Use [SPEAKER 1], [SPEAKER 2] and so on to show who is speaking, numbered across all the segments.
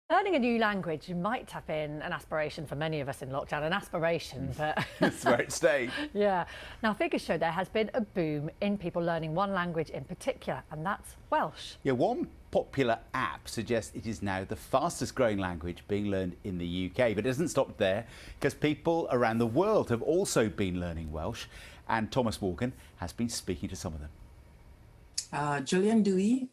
[SPEAKER 1] Learning a new language might tap in an aspiration for many of us in lockdown, an aspiration, but...
[SPEAKER 2] That's where it stayed.
[SPEAKER 1] Yeah. Now, figures show there has been a boom in people learning one language in particular, and that's Welsh.
[SPEAKER 2] Yeah, one popular app suggests it is now the fastest growing language being learned in the UK. But it doesn't stop there, because people around the world have also been learning Welsh, and Thomas Morgan has been speaking to some of them.
[SPEAKER 3] Julian Dewey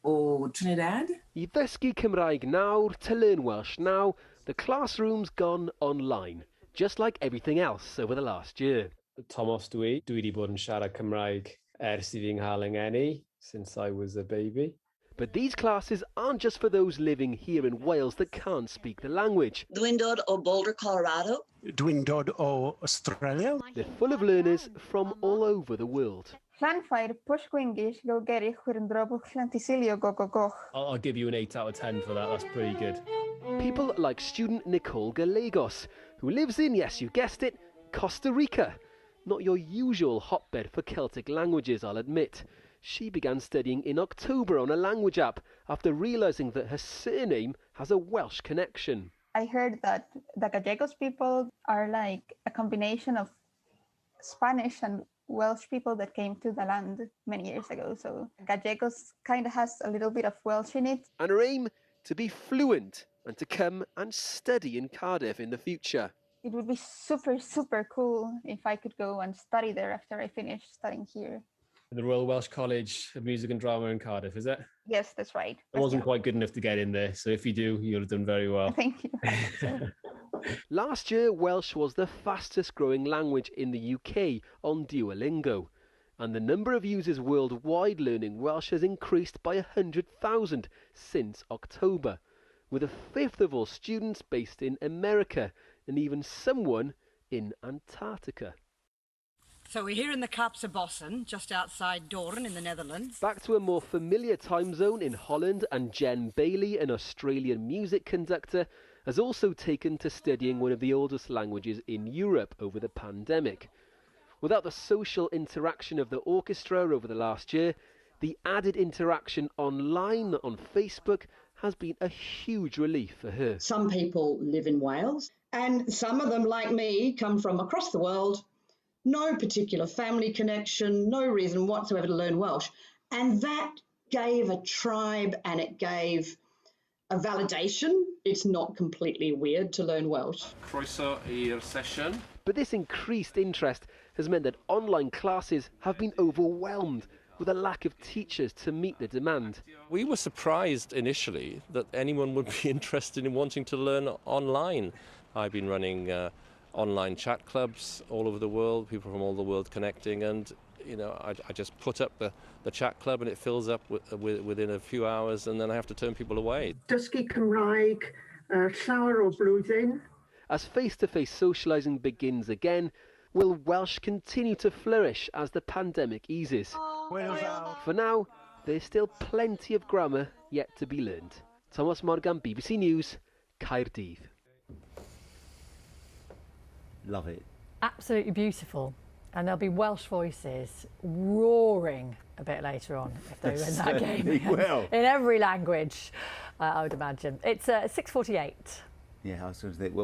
[SPEAKER 3] o Trinidad.
[SPEAKER 4] I ddysgu Cymraeg nawr to learn Welsh now, the classroom's gone online, just like everything else over the last year.
[SPEAKER 5] Thomas Dwi wedi bod yn siarad Cymraeg ers I fi nghael yng ngeni, since I was a baby.
[SPEAKER 4] But these classes aren't just for those living here in Wales that can't speak the language.
[SPEAKER 6] Dwi'n dod o Boulder, Colorado.
[SPEAKER 7] Dwi'n dod o Australia.
[SPEAKER 4] They're full of learners from all over the world.
[SPEAKER 5] I'll give you an 8 out of 10 for that, that's pretty good.
[SPEAKER 4] People like student Nicole Gallegos, who lives in, yes, you guessed it, Costa Rica. Not your usual hotbed for Celtic languages, I'll admit. She began studying in October on a language app after realising that her surname has a Welsh connection.
[SPEAKER 8] I heard that the Gallegos people are like a combination of Spanish and Welsh people that came to the land many years ago. So Gallegos kind of has a little bit of Welsh in it.
[SPEAKER 4] And her aim? To be fluent and to come and study in Cardiff in the future.
[SPEAKER 8] It would be super, super cool if I could go and study there after I finish studying here.
[SPEAKER 5] The Royal Welsh College of Music and Drama in Cardiff, is it?
[SPEAKER 8] Yes, that's right.
[SPEAKER 5] I wasn't quite good enough to get in there, so if you do, you'll have done very well.
[SPEAKER 8] Thank you.
[SPEAKER 4] Last year, Welsh was the fastest growing language in the UK on Duolingo. And the number of users worldwide learning Welsh has increased by 100,000 since October, with a fifth of all students based in America and even someone in Antarctica.
[SPEAKER 9] So we're here in the Kaapse Bossen, just outside Doorn in the Netherlands.
[SPEAKER 4] Back to a more familiar time zone in Holland, and Jen Bailey, an Australian music conductor, has also taken to studying one of the oldest languages in Europe over the pandemic. Without the social interaction of the orchestra over the last year, the added interaction online on Facebook has been a huge relief for her.
[SPEAKER 6] Some people live in Wales, and some of them, like me, come from across the world. No particular family connection, no reason whatsoever to learn Welsh. And that gave a tribe and it gave a validation. It's not completely weird to learn Welsh.
[SPEAKER 5] Croeso i'r session.
[SPEAKER 4] But this increased interest has meant that online classes have been overwhelmed with a lack of teachers to meet the demand.
[SPEAKER 10] We were surprised initially that anyone would be interested in wanting to learn online. I've been running online chat clubs all over the world, people from all the world connecting, and you know, I just put up the chat club and it fills up within a few hours, and then I have to turn people away.
[SPEAKER 11] Dysgu Cymraeg, llawer o blwyddyn.
[SPEAKER 4] As face-to-face socialising begins again, will Welsh continue to flourish as the pandemic eases? For now, there's still plenty of grammar yet to be learned. Thomas Morgan, BBC News, Caerdydd.
[SPEAKER 2] Love it.
[SPEAKER 1] Absolutely beautiful. And there'll be Welsh voices roaring a bit later on if they win that game.
[SPEAKER 2] Will.
[SPEAKER 1] In every language, I would imagine. It's 6:48.
[SPEAKER 2] Yeah, I was going to say, well,